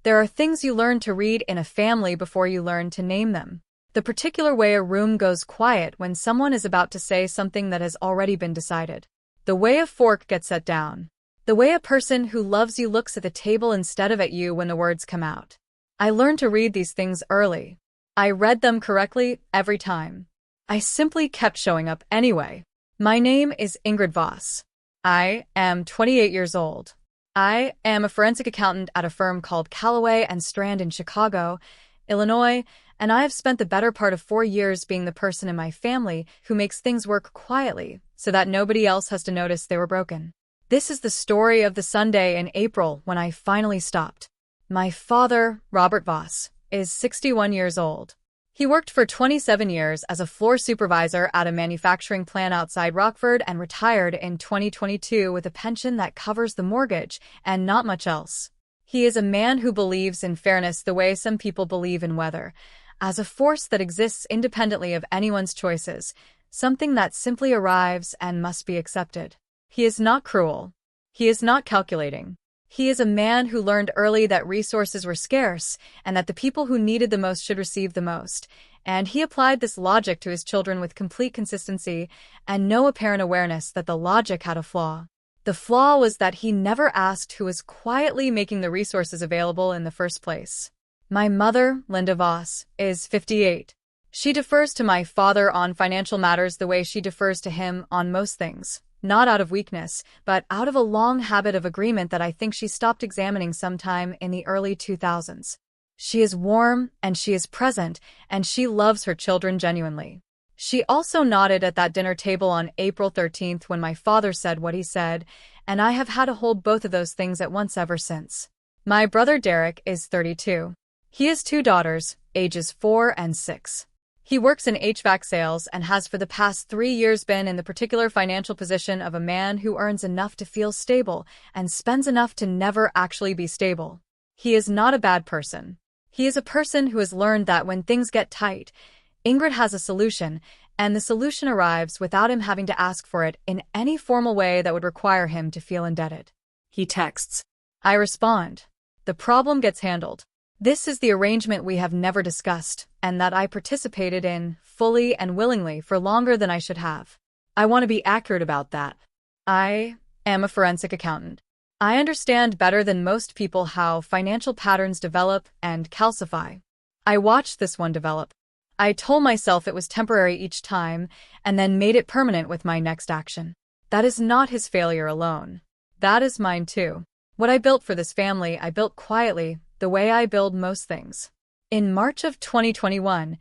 There are things you learn to read in a family before you learn to name them. The particular way a room goes quiet when someone is about to say something that has already been decided. The way a fork gets set down. The way a person who loves you looks at the table instead of at you when the words come out. I learned to read these things early. I read them correctly every time. I simply kept showing up anyway. My name is Ingrid Voss. I am 28 years old. I am a forensic accountant at a firm called Callaway and Strand in Chicago, Illinois, and I have spent the better part of 4 years being the person in my family who makes things work quietly so that nobody else has to notice they were broken. This is the story of the Sunday in April when I finally stopped. My father, Robert Voss, is 61 years old. He worked for 27 years as a floor supervisor at a manufacturing plant outside Rockford and retired in 2022 with a pension that covers the mortgage and not much else. He is a man who believes in fairness the way some people believe in weather, as a force that exists independently of anyone's choices, something that simply arrives and must be accepted. He is not cruel. He is not calculating. He is a man who learned early that resources were scarce and that the people who needed the most should receive the most, and he applied this logic to his children with complete consistency and no apparent awareness that the logic had a flaw. The flaw was that he never asked who was quietly making the resources available in the first place. My mother, Linda Voss, is 58. She defers to my father on financial matters the way she defers to him on most things. Not out of weakness, but out of a long habit of agreement that I think she stopped examining sometime in the early 2000s. She is warm, and she is present, and she loves her children genuinely. She also nodded at that dinner table on April 13th when my father said what he said, and I have had to hold both of those things at once ever since. My brother Derek is 32. He has 2 daughters, ages 4 and 6. He works in HVAC sales and has for the past 3 years been in the particular financial position of a man who earns enough to feel stable and spends enough to never actually be stable. He is not a bad person. He is a person who has learned that when things get tight, Ingrid has a solution, and the solution arrives without him having to ask for it in any formal way that would require him to feel indebted. He texts. I respond. The problem gets handled. This is the arrangement we have never discussed, and that I participated in, fully and willingly, for longer than I should have. I want to be accurate about that. I am a forensic accountant. I understand better than most people how financial patterns develop and calcify. I watched this one develop. I told myself it was temporary each time, and then made it permanent with my next action. That is not his failure alone. That is mine too. What I built for this family, I built quietly, the way I build most things. In March of 2021,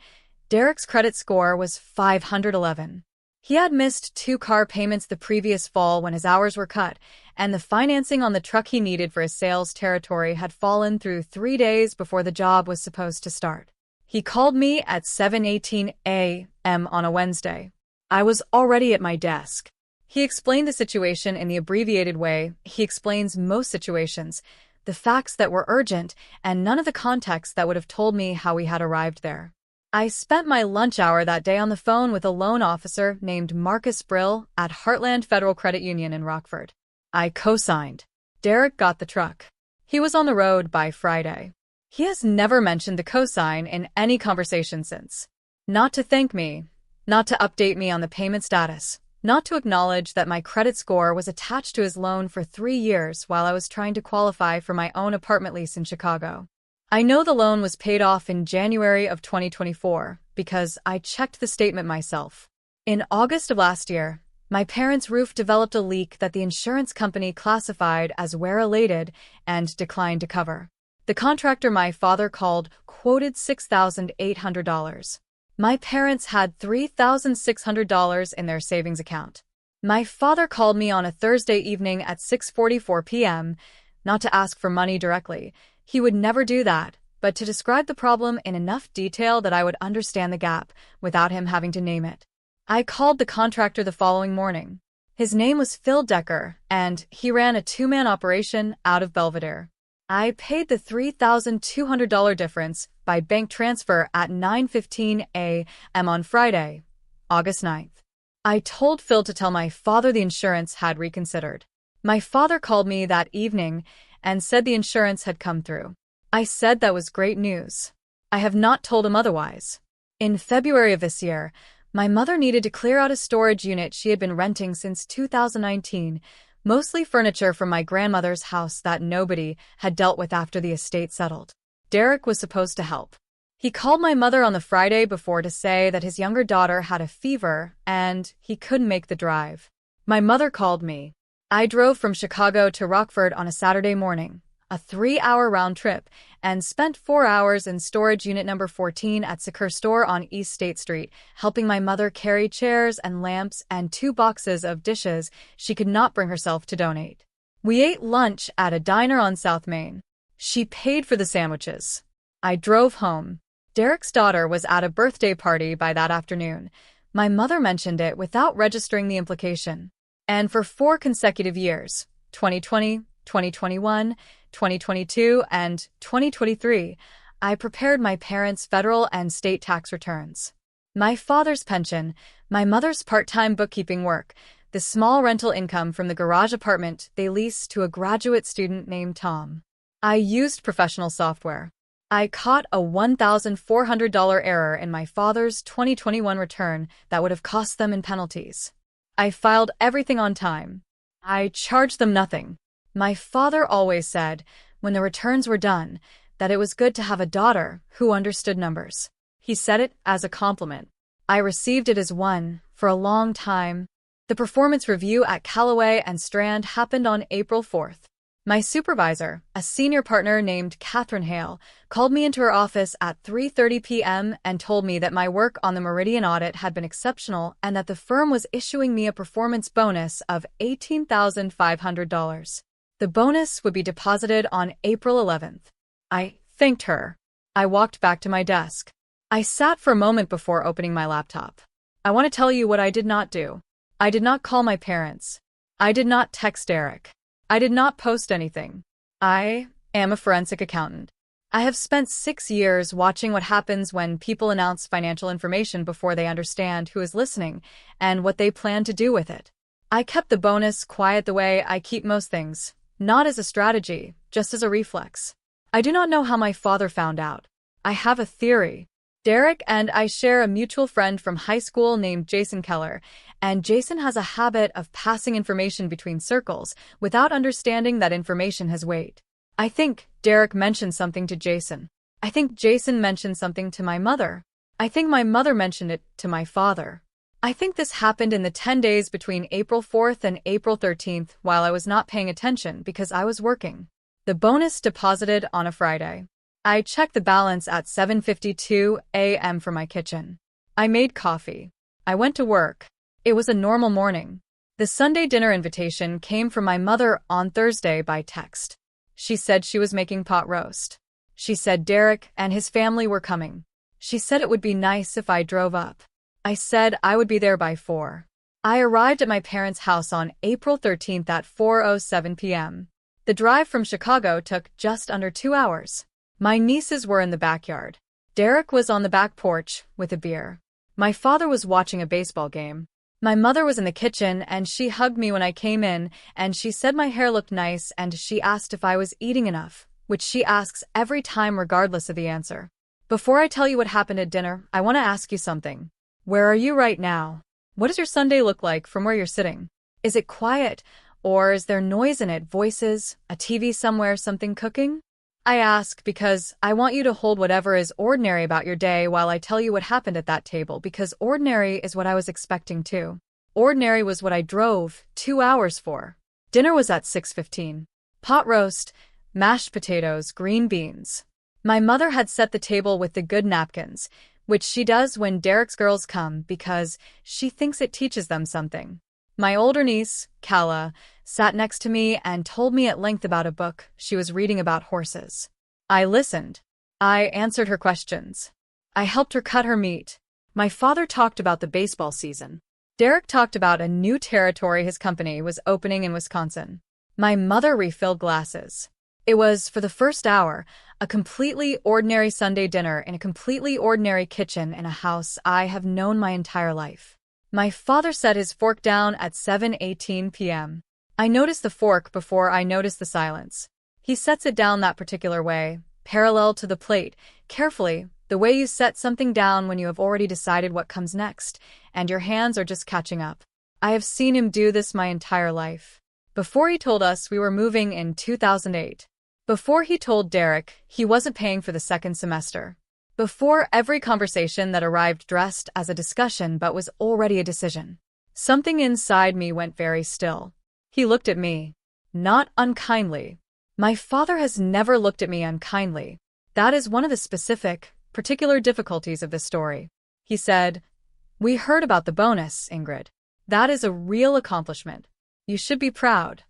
Derek's credit score was 511. He had missed 2 car payments the previous fall when his hours were cut, and the financing on the truck he needed for his sales territory had fallen through 3 days before the job was supposed to start. He called me at 7:18 a.m. on a Wednesday. I was already at my desk. He explained the situation in the abbreviated way he explains most situations, the facts that were urgent, and none of the context that would have told me how we had arrived there. I spent my lunch hour that day on the phone with a loan officer named Marcus Brill at Heartland Federal Credit Union in Rockford. I co-signed. Derek got the truck. He was on the road by Friday. He has never mentioned the cosign in any conversation since. Not to thank me, not to update me on the payment status, not to acknowledge that my credit score was attached to his loan for 3 years while I was trying to qualify for my own apartment lease in Chicago. I know the loan was paid off in January of 2024 because I checked the statement myself. In August of last year, my parents' roof developed a leak that the insurance company classified as wear-related and declined to cover. The contractor my father called quoted $6,800. My parents had $3,600 in their savings account. My father called me on a Thursday evening at 6:44 p.m., not to ask for money directly. He would never do that, but to describe the problem in enough detail that I would understand the gap without him having to name it. I called the contractor the following morning. His name was Phil Decker, and he ran a 2-man operation out of Belvedere. I paid the $3,200 difference by bank transfer at 9:15 a.m. on Friday, August 9th. I told Phil to tell my father the insurance had reconsidered. My father called me that evening and said the insurance had come through. I said that was great news. I have not told him otherwise. In February of this year, my mother needed to clear out a storage unit she had been renting since 2019, mostly furniture from my grandmother's house that nobody had dealt with after the estate settled. Derek was supposed to help. He called my mother on the Friday before to say that his younger daughter had a fever and he couldn't make the drive. My mother called me. I drove from Chicago to Rockford on a Saturday morning, a 3-hour round trip, and spent 4 hours in storage unit number 14 at Secure Store on East State Street, helping my mother carry chairs and lamps and 2 boxes of dishes she could not bring herself to donate. We ate lunch at a diner on South Main. She paid for the sandwiches. I drove home. Derek's daughter was at a birthday party by that afternoon. My mother mentioned it without registering the implication. And for 4 consecutive years, 2020, 2021, 2022, and 2023, I prepared my parents' federal and state tax returns. My father's pension, my mother's part-time bookkeeping work, the small rental income from the garage apartment they leased to a graduate student named Tom. I used professional software. I caught a $1,400 error in my father's 2021 return that would have cost them in penalties. I filed everything on time. I charged them nothing. My father always said, when the returns were done, that it was good to have a daughter who understood numbers. He said it as a compliment. I received it as one for a long time. The performance review at Callaway and Strand happened on April 4th. My supervisor, a senior partner named Catherine Hale, called me into her office at 3:30 p.m. and told me that my work on the Meridian audit had been exceptional and that the firm was issuing me a performance bonus of $18,500. The bonus would be deposited on April 11th. I thanked her. I walked back to my desk. I sat for a moment before opening my laptop. I want to tell you what I did not do. I did not call my parents. I did not text Derek. I did not post anything. I am a forensic accountant. I have spent 6 years watching what happens when people announce financial information before they understand who is listening and what they plan to do with it. I kept the bonus quiet the way I keep most things, not as a strategy, just as a reflex. I do not know how my father found out. I have a theory. Derek and I share a mutual friend from high school named Jason Keller, and Jason has a habit of passing information between circles without understanding that information has weight. I think Derek mentioned something to Jason. I think Jason mentioned something to my mother. I think my mother mentioned it to my father. I think this happened in the 10 days between April 4th and April 13th while I was not paying attention because I was working. The bonus deposited on a Friday. I checked the balance at 7:52 a.m. for my kitchen. I made coffee. I went to work. It was a normal morning. The Sunday dinner invitation came from my mother on Thursday by text. She said she was making pot roast. She said Derek and his family were coming. She said it would be nice if I drove up. I said I would be there by 4. I arrived at my parents' house on April 13th at 4:07 p.m. The drive from Chicago took just under 2 hours. My nieces were in the backyard. Derek was on the back porch with a beer. My father was watching a baseball game. My mother was in the kitchen and she hugged me when I came in and she said my hair looked nice and she asked if I was eating enough, which she asks every time regardless of the answer. Before I tell you what happened at dinner, I want to ask you something. Where are you right now? What does your Sunday look like from where you're sitting? Is it quiet, or is there noise in it, voices, a TV somewhere, something cooking? I ask because I want you to hold whatever is ordinary about your day while I tell you what happened at that table, because ordinary is what I was expecting too. Ordinary was what I drove 2 hours for. Dinner was at 6:15. Pot roast, mashed potatoes, green beans. My mother had set the table with the good napkins, which she does when Derek's girls come because she thinks it teaches them something. My older niece, Kala, sat next to me and told me at length about a book she was reading about horses. I listened. I answered her questions. I helped her cut her meat. My father talked about the baseball season. Derek talked about a new territory his company was opening in Wisconsin. My mother refilled glasses. It was, for the first hour, a completely ordinary Sunday dinner in a completely ordinary kitchen in a house I have known my entire life. My father set his fork down at 7:18 p.m. I noticed the fork before I noticed the silence. He sets it down that particular way, parallel to the plate, carefully, the way you set something down when you have already decided what comes next, and your hands are just catching up. I have seen him do this my entire life. Before he told us we were moving in 2008. Before he told Derek he wasn't paying for the second semester. Before every conversation that arrived dressed as a discussion but was already a decision. Something inside me went very still. He looked at me. Not unkindly. My father has never looked at me unkindly. That is one of the specific, particular difficulties of this story. He said, "We heard about the bonus, Ingrid. That is a real accomplishment. You should be proud."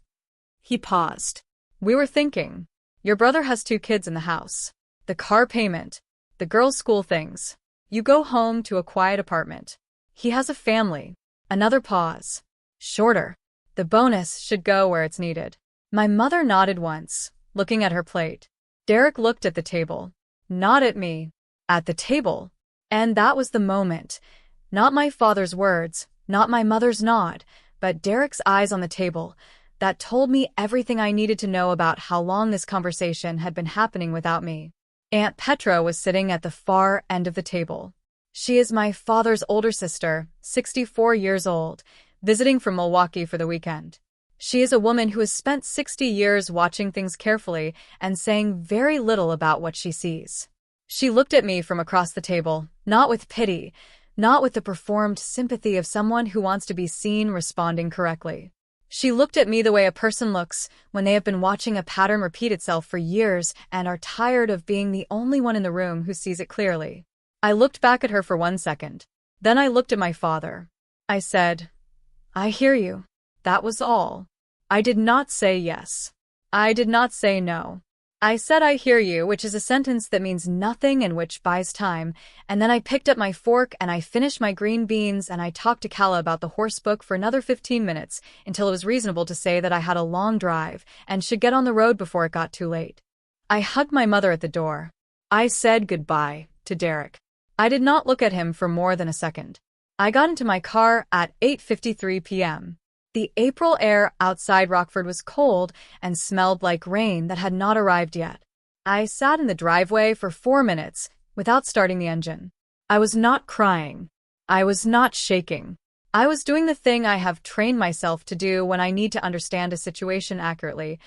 He paused. "We were thinking. Your brother has 2 kids in the house. The car payment, the girls' school things. You go home to a quiet apartment. He has a family." Another pause. Shorter. "The bonus should go where it's needed." My mother nodded once, looking at her plate. Derek looked at the table. Not at me. At the table. And that was the moment. Not my father's words, not my mother's nod, but Derek's eyes on the table. That told me everything I needed to know about how long this conversation had been happening without me. Aunt Petra was sitting at the far end of the table. She is my father's older sister, 64 years old, visiting from Milwaukee for the weekend. She is a woman who has spent 60 years watching things carefully and saying very little about what she sees. She looked at me from across the table, not with pity, not with the performed sympathy of someone who wants to be seen responding correctly. She looked at me the way a person looks when they have been watching a pattern repeat itself for years and are tired of being the only one in the room who sees it clearly. I looked back at her for 1 second. Then I looked at my father. I said, "I hear you." That was all. I did not say yes. I did not say no. I said "I hear you," which is a sentence that means nothing and which buys time, and then I picked up my fork and I finished my green beans and I talked to Kala about the horse book for another 15 minutes until it was reasonable to say that I had a long drive and should get on the road before it got too late. I hugged my mother at the door. I said goodbye to Derek. I did not look at him for more than a second. I got into my car at 8:53 p.m. The April air outside Rockford was cold and smelled like rain that had not arrived yet. I sat in the driveway for 4 minutes without starting the engine. I was not crying. I was not shaking. I was doing the thing I have trained myself to do when I need to understand a situation accurately.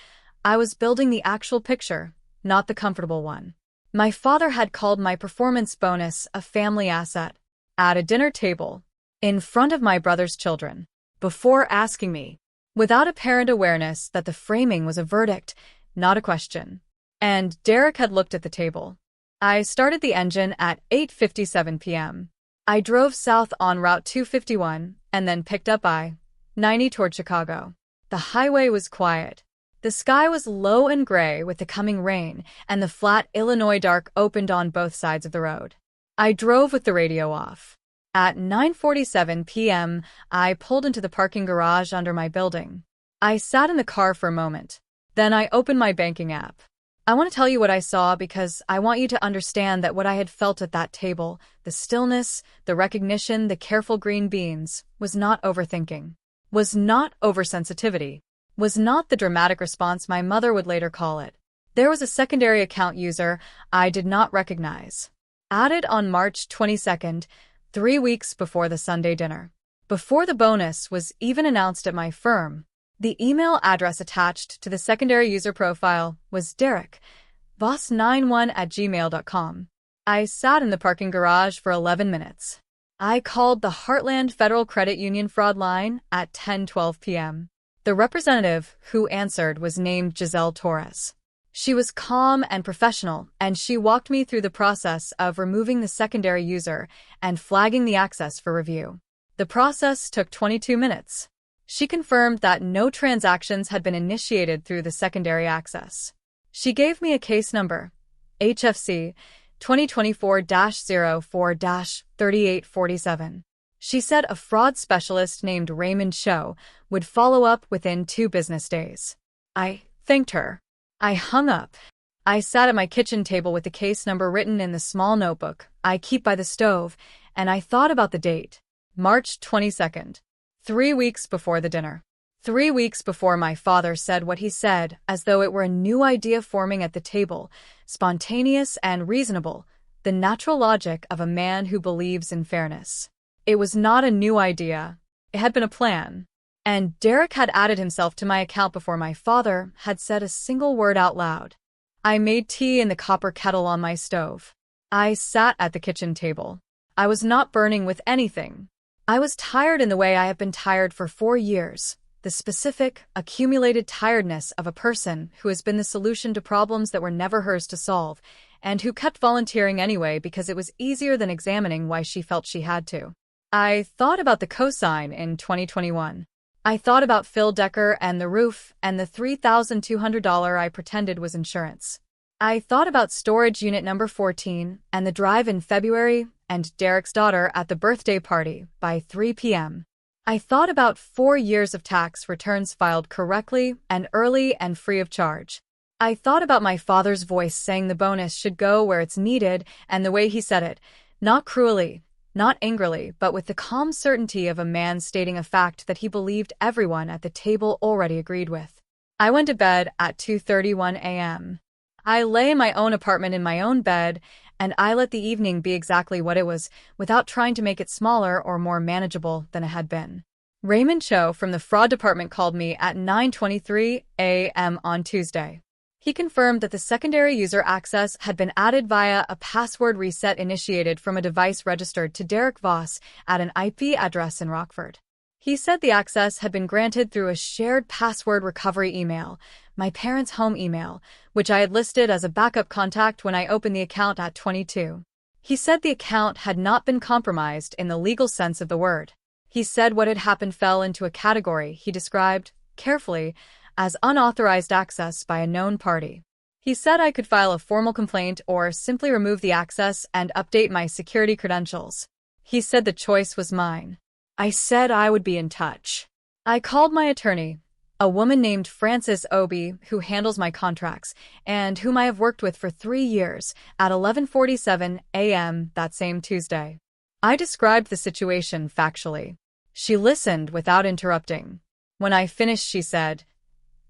I was building the actual picture, not the comfortable one. My father had called my performance bonus a family asset. At a dinner table, in front of my brother's children. Before asking me, without apparent awareness that the framing was a verdict, not a question. And Derek had looked at the table. I started the engine at 8:57 p.m. I drove south on Route 251 and then picked up I-90 toward Chicago. The highway was quiet. The sky was low and gray with the coming rain, and the flat Illinois dark opened on both sides of the road. I drove with the radio off. At 9:47 p.m., I pulled into the parking garage under my building. I sat in the car for a moment. Then I opened my banking app. I want to tell you what I saw because I want you to understand that what I had felt at that table, the stillness, the recognition, the careful green beans, was not overthinking, was not oversensitivity, was not the dramatic response my mother would later call it. There was a secondary account user I did not recognize. Added on March 22nd, 3 weeks before the Sunday dinner. Before the bonus was even announced at my firm, the email address attached to the secondary user profile was derekvoss91@gmail.com. I sat in the parking garage for 11 minutes. I called the Heartland Federal Credit Union fraud line at 10:12 p.m. The representative who answered was named Giselle Torres. She was calm and professional, and she walked me through the process of removing the secondary user and flagging the access for review. The process took 22 minutes. She confirmed that no transactions had been initiated through the secondary access. She gave me a case number, HFC 2024-04-3847. She said a fraud specialist named Raymond Cho would follow up within 2 business days. I thanked her. I hung up. I sat at my kitchen table with the case number written in the small notebook I keep by the stove, and I thought about the date. March 22nd. 3 weeks before the dinner. 3 weeks before my father said what he said, as though it were a new idea forming at the table, spontaneous and reasonable, the natural logic of a man who believes in fairness. It was not a new idea. It had been a plan. And Derek had added himself to my account before my father had said a single word out loud. I made tea in the copper kettle on my stove. I sat at the kitchen table. I was not burning with anything. I was tired in the way I have been tired for 4 years, the specific, accumulated tiredness of a person who has been the solution to problems that were never hers to solve, and who kept volunteering anyway because it was easier than examining why she felt she had to. I thought about the cosign in 2021. I thought about Phil Decker and the roof and the $3,200 I pretended was insurance. I thought about storage unit number 14 and the drive in February and Derek's daughter at the birthday party by 3 p.m. I thought about 4 years of tax returns filed correctly and early and free of charge. I thought about my father's voice saying the bonus should go where it's needed and the way he said it, not cruelly, not angrily, but with the calm certainty of a man stating a fact that he believed everyone at the table already agreed with. I went to bed at 2:31 a.m. I lay in my own apartment in my own bed, and I let the evening be exactly what it was, without trying to make it smaller or more manageable than it had been. Raymond Cho from the fraud department called me at 9:23 a.m. on Tuesday. He confirmed that the secondary user access had been added via a password reset initiated from a device registered to Ingrid Voss at an IP address in Rockford. He said the access had been granted through a shared password recovery email, my parents' home email, which I had listed as a backup contact when I opened the account at 22. He said the account had not been compromised in the legal sense of the word. He said what had happened fell into a category he described, carefully, as unauthorized access by a known party. He said I could file a formal complaint or simply remove the access and update my security credentials. He said the choice was mine. I said I would be in touch. I called my attorney, a woman named Frances Obi, who handles my contracts, and whom I have worked with for 3 years, at 11:47 a.m. that same Tuesday. I described the situation factually. She listened without interrupting. When I finished, she said,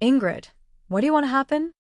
"Ingrid, what do you want to happen?"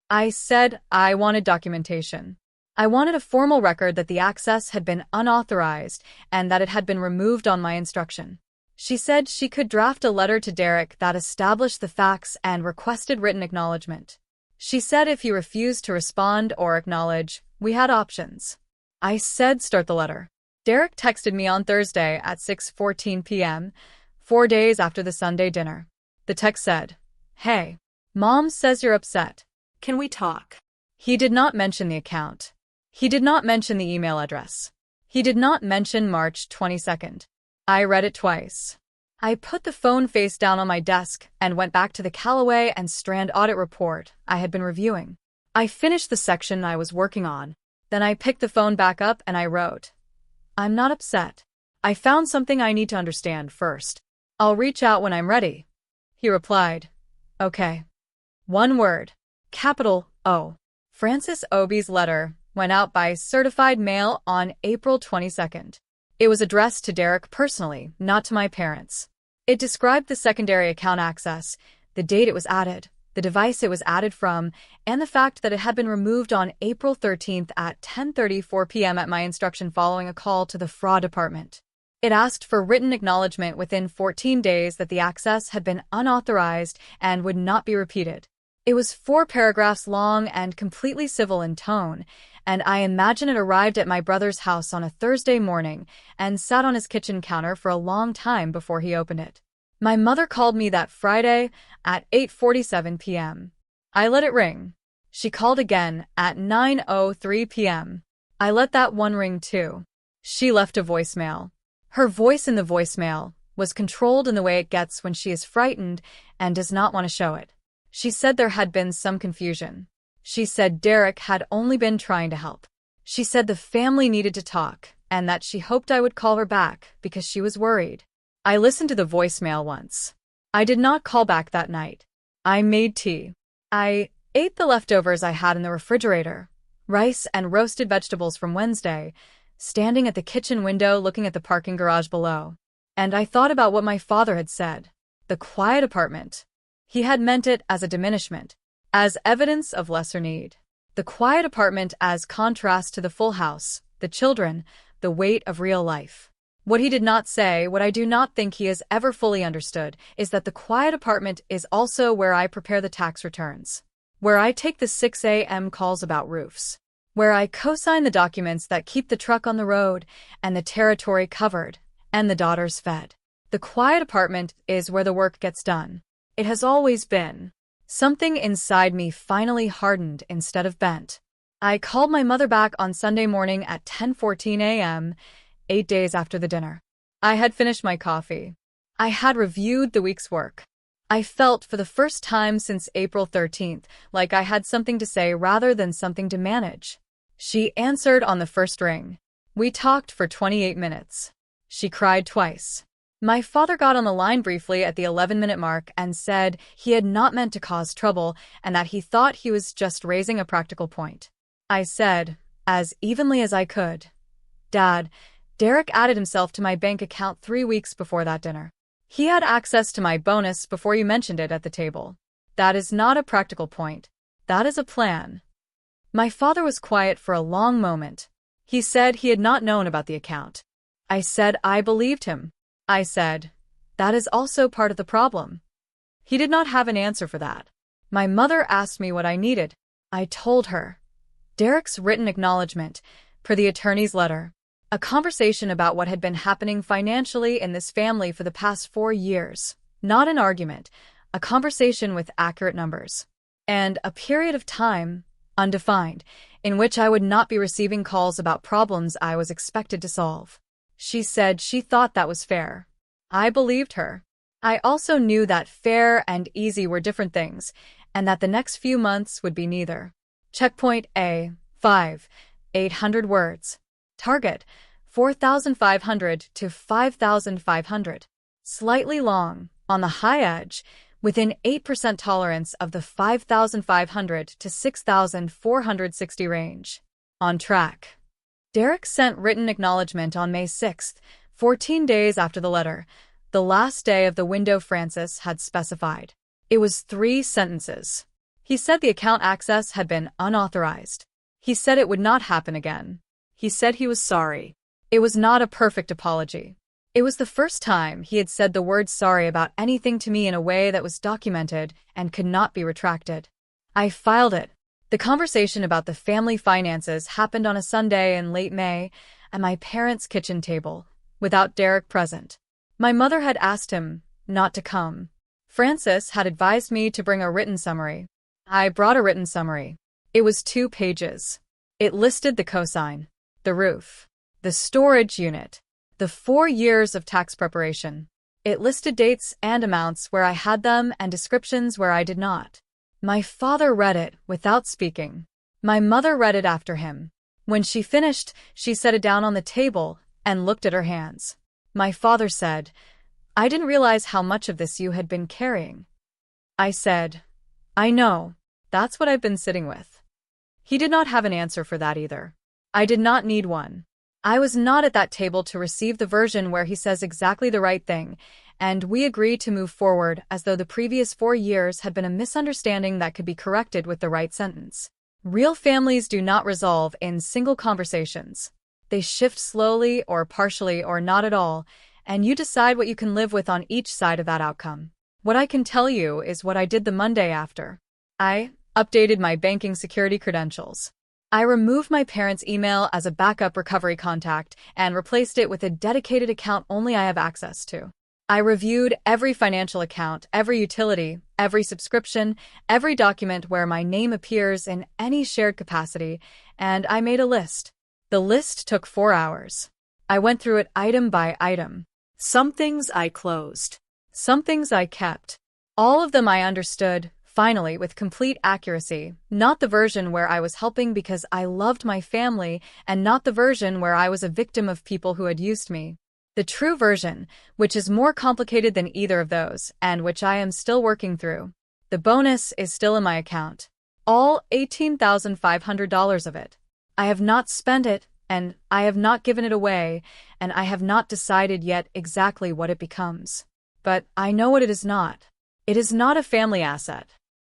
I said I wanted documentation. I wanted a formal record that the access had been unauthorized and that it had been removed on my instruction. She said she could draft a letter to Derek that established the facts and requested written acknowledgement. She said if he refused to respond or acknowledge, we had options. I said start the letter. Derek texted me on Thursday at 6:14 p.m., 4 days after the Sunday dinner. The text said, "Hey, Mom says you're upset. Can we talk?" He did not mention the account. He did not mention the email address. He did not mention March 22nd. I read it twice. I put the phone face down on my desk and went back to the Callaway and Strand audit report I had been reviewing. I finished the section I was working on. Then I picked the phone back up and I wrote, "I'm not upset. I found something I need to understand first. I'll reach out when I'm ready." He replied, "Okay." One word. Capital O. Frances Obi's letter went out by certified mail on April 22nd. It was addressed to Derek personally, not to my parents. It described the secondary account access, the date it was added, the device it was added from, and the fact that it had been removed on April 13th at 10:34 p.m. at my instruction following a call to the fraud department. It asked for written acknowledgement within 14 days that the access had been unauthorized and would not be repeated. It was 4 paragraphs long and completely civil in tone, and I imagine it arrived at my brother's house on a Thursday morning and sat on his kitchen counter for a long time before he opened it. My mother called me that Friday at 8:47 p.m. I let it ring. She called again at 9:03 p.m. I let that one ring too. She left a voicemail. Her voice in the voicemail was controlled in the way it gets when she is frightened and does not want to show it. She said there had been some confusion. She said Derek had only been trying to help. She said the family needed to talk and that she hoped I would call her back because she was worried. I listened to the voicemail once. I did not call back that night. I made tea. I ate the leftovers I had in the refrigerator, rice and roasted vegetables from Wednesday, standing at the kitchen window looking at the parking garage below. And I thought about what my father had said. The quiet apartment. He had meant it as a diminishment, as evidence of lesser need. The quiet apartment as contrast to the full house, the children, the weight of real life. What he did not say, what I do not think he has ever fully understood, is that the quiet apartment is also where I prepare the tax returns, where I take the 6 a.m. calls about roofs, where I co-sign the documents that keep the truck on the road and the territory covered and the daughters fed. The quiet apartment is where the work gets done. It has always been. Something inside me finally hardened instead of bent. I called my mother back on Sunday morning at 10:14 a.m., 8 days after the dinner. I had finished my coffee. I had reviewed the week's work. I felt for the first time since April 13th like I had something to say rather than something to manage. She answered on the first ring. We talked for 28 minutes. She cried twice. My father got on the line briefly at the 11-minute mark and said he had not meant to cause trouble and that he thought he was just raising a practical point. I said, as evenly as I could, Dad, Derek added himself to my bank account 3 weeks before that dinner. He had access to my bonus before you mentioned it at the table. That is not a practical point. That is a plan. My father was quiet for a long moment. He said he had not known about the account. I said I believed him. I said, that is also part of the problem. He did not have an answer for that. My mother asked me what I needed. I told her. Derek's written acknowledgement, per the attorney's letter. A conversation about what had been happening financially in this family for the past 4 years. Not an argument, a conversation with accurate numbers. And a period of time, undefined, in which I would not be receiving calls about problems I was expected to solve. She said she thought that was fair. I believed her. I also knew that fair and easy were different things, and that the next few months would be neither. Checkpoint A, 5, 800 words. Target, 4,500 to 5,500. Slightly long, on the high edge, within 8% tolerance of the 5,500 to 6,460 range. On track. Derek sent written acknowledgement on May 6th, 14 days after the letter, the last day of the window Francis had specified. It was 3 sentences. He said the account access had been unauthorized. He said it would not happen again. He said he was sorry. It was not a perfect apology. It was the first time he had said the word sorry about anything to me in a way that was documented and could not be retracted. I filed it. The conversation about the family finances happened on a Sunday in late May at my parents' kitchen table, without Derek present. My mother had asked him not to come. Francis had advised me to bring a written summary. I brought a written summary. It was 2 pages. It listed the cosign, the roof, the storage unit, the 4 years of tax preparation. It listed dates and amounts where I had them and descriptions where I did not. My father read it without speaking. My mother read it after him. When she finished, she set it down on the table and looked at her hands. My father said, I didn't realize how much of this you had been carrying. I said, I know. That's what I've been sitting with. He did not have an answer for that either. I did not need one. I was not at that table to receive the version where he says exactly the right thing, and we agreed to move forward as though the previous 4 years had been a misunderstanding that could be corrected with the right sentence. Real families do not resolve in single conversations. They shift slowly or partially or not at all, and you decide what you can live with on each side of that outcome. What I can tell you is what I did the Monday after. I updated my banking security credentials. I removed my parents' email as a backup recovery contact and replaced it with a dedicated account only I have access to. I reviewed every financial account, every utility, every subscription, every document where my name appears in any shared capacity, and I made a list. The list took 4 hours. I went through it item by item. Some things I closed. Some things I kept. All of them I understood, finally, with complete accuracy, not the version where I was helping because I loved my family and not the version where I was a victim of people who had used me. The true version, which is more complicated than either of those, and which I am still working through. The bonus is still in my account. All $18,500 of it. I have not spent it, and I have not given it away, and I have not decided yet exactly what it becomes. But I know what it is not. It is not a family asset.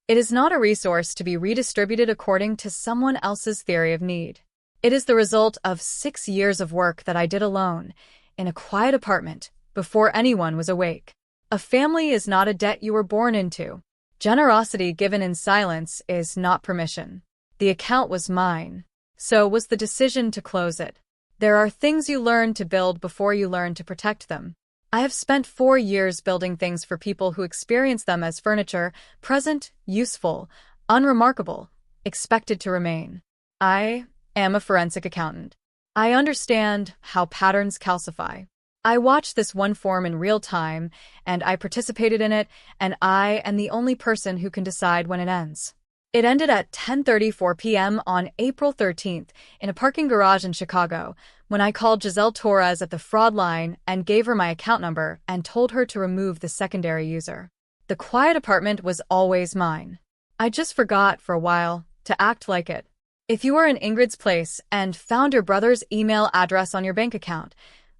It is not a resource to be redistributed according to someone else's theory of need. It is the result of 6 years of work that I did alone, in a quiet apartment, before anyone was awake. A family is not a debt you were born into. Generosity given in silence is not permission. The account was mine. So was the decision to close it. There are things you learn to build before you learn to protect them. I have spent 4 years building things for people who experience them as furniture, present, useful, unremarkable, expected to remain. I am a forensic accountant. I understand how patterns calcify. I watched this one form in real time, and I participated in it, and I am the only person who can decide when it ends. It ended at 10:34 p.m. on April 13th in a parking garage in Chicago when I called Giselle Torres at the fraud line and gave her my account number and told her to remove the secondary user. The quiet apartment was always mine. I just forgot for a while to act like it. If you were in Ingrid's place and found your brother's email address on your bank account,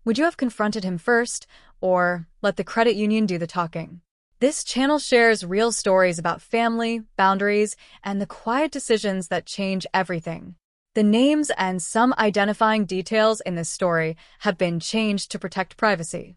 would you have confronted him first or let the credit union do the talking? This channel shares real stories about family, boundaries, and the quiet decisions that change everything. The names and some identifying details in this story have been changed to protect privacy.